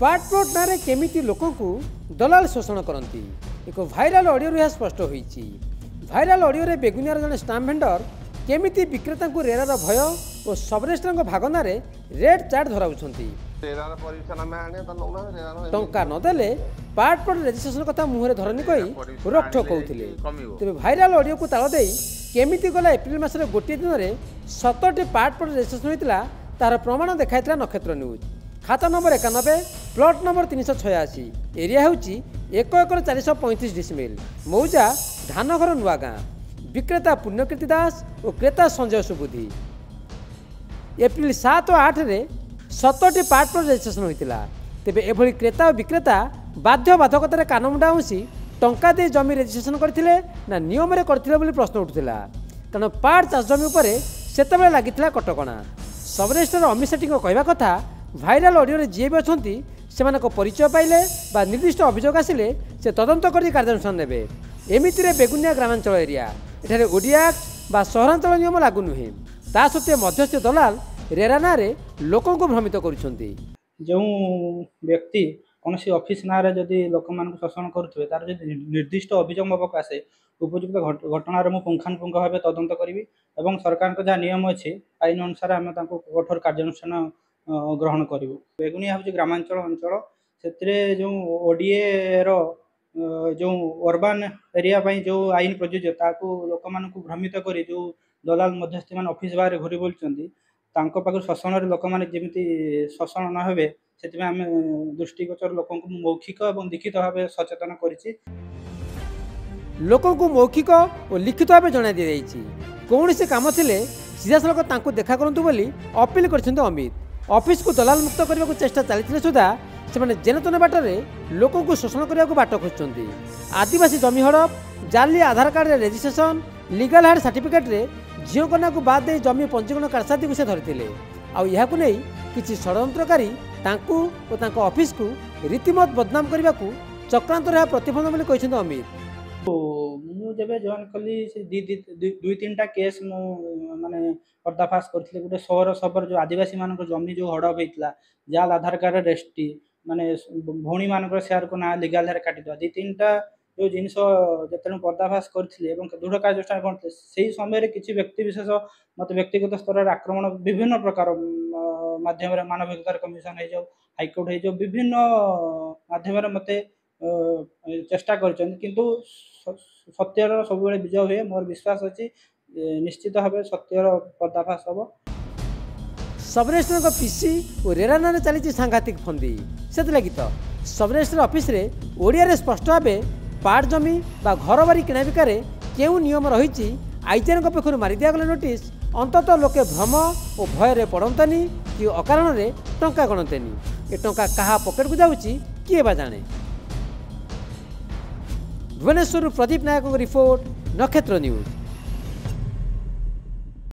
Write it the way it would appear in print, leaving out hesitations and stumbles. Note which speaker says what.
Speaker 1: पार्टप्लॉट नारे केमिति लोक दलाल शोषण करती एक भाइराल ऑडियो यह स्पष्ट होईची। भाइराल ऑडियो रे बेगुनियार जने स्टाम्प भेंडर केमिति विक्रेता को रेरार भय और सबरेस्टर भागनार रेड चार्ट धराउछंती। टंका नदेले पार्टप्लॉट रेजिस्ट्रेशन कथा मुहरे धरनी कही रोकठोक होउथिले। तेबे भाइराल ऑडियो को ताल देई केमिति गला एप्रिल मासरे गोटे दिन में 17टी पार्टप्लॉट रेजिस्ट्रेशन होइतिला तार प्रमाण देखाइतिला नक्षत्र न्यूज। खाता नंबर 91 प्लॉट नंबर 386 एरिया होची 1 एकर 435 डिसमिल मौजा धानघर नुआ गाँ। विक्रेता पुण्यकीर्ति दास और क्रेता संजय सुबुद्धि। एप्रिल 7 और 8 रे 17टी पार्टप्लॉट रेजिस्ट्रेशन होइतिला। तेबे एभली क्रेता और विक्रेता बाध्य बाधकतार कानमुंडा होसी टंका दे जमी रेजिस्ट्रेशन करथिले ना नियम रे करथिले बोली प्रश्न उठुथिला। कारण पार्ट चाष जमी उपरे सेतेबेले लागिथिला कटकणा। सबरेस्टर अमित सेठी कहवा कथा भाइराल ऑडियो रे जे भी अछंती सेमानक परिचय पाइले बा निर्दिष्ट अभियोग आसिले से तदंत करी कार्यानुष्ठान नेबे। एमितिरे बेगुनिया ग्रामांचल एरिया एठारे ओडिया बा सहरांचल नियम लागू नुहे ता सत्वे मध्यस्थ दलाल रेरा नारे लोकों को भ्रमित करुछंती।
Speaker 2: जो व्यक्ति कौन ऑफिस ना जदि लोक मान शोषण करुवे तार निर्दिष्ट अभियोग मो पास उपयुक्त घटनार मु पुंखानुपुंख भाव तदंत करी और सरकार जहाँ नियम अच्छी आईन अनुसार आम कठोर कार्यानुष्ठान ग्रहण करूँ। बेगुनिया हूँ ग्रामांचल अंचल से जो ओडीए जो अर्बान एरिया जो आईन प्रযোज्य ताकू लोक मान भ्रमित कर जो दलाल मध्यस्थी मान ऑफिस बाहर घूरी बोलुँच पाख शोषण लोक मैंने जमी शोषण न हे से आम दृष्टिगोचर लोक मौखिक और लिखित भाव सचेतन कर
Speaker 1: लोकों को मौखिक और लिखित भाव जन दी जाइए। कौन से काम थे सीधा सड़क देखा करूँ बोली अपील कर अमित। ऑफिस को दलाल मुक्त करने को चेष्टा चली सुधा से जेनतेन बाटरे लोक को शोषण करने को बाट खोजुंट। आदिवासी जमी हड़प जाली Aadhaar card registration legal hard certificate रे झील कन्या को बाद दे जमी पंजीकरण कारसादी को से धरते आउ नहीं किसी षड्यंत्रकारी ऑफिस को रीतिमत बदनाम करने को चक्रांत प्रतिफलन बोली कहते अमित।
Speaker 2: मुझे जॉइन कली दुई तीन टा केस माने पर्दाफाश करते गोटे सहर सबर जो आदिवासी मान जमी जो हड़प होता जाल आधार कार्ड रेस्टी माने भौणी मान सेयार को ना लिगाल काटिद दी तीन टा जो जिनस जो पर्दाफाश करते दृढ़ कार्यानुष्ठान करते से समय किसी व्यक्ति विशेष मत व्यक्तिगत स्तर में आक्रमण विभिन्न प्रकार माध्यम मानवाधिकार कमिशन हो हाइकोर्ट हो विभिन्न माध्यम मत चेष्टा किंतु सत्यर सब विजय हुए मोर विश्वास अच्छी निश्चित भाव सत्यर पर्दाफाश हम।
Speaker 1: सबरेस्टर पीसी और रेरा नारे चली सांघातिक फंदी से लगी तो सबरेस्टर ऑफिस रे ओडिया रे स्पष्ट भाव पार्ट जमी बा घर बारी किଣା बिकारे केउ नियम रही आईजीआर पक्षर मारी दिया गला नोटिस अंततः लोके भ्रम और भय पड़तानी कि अकारण रे टंका गणतेनी। ए टंका कहा पकेट को जाउची किए बा जाने। भुवनेश्वर प्रदीप नायक रिपोर्ट नक्षत्र न्यूज।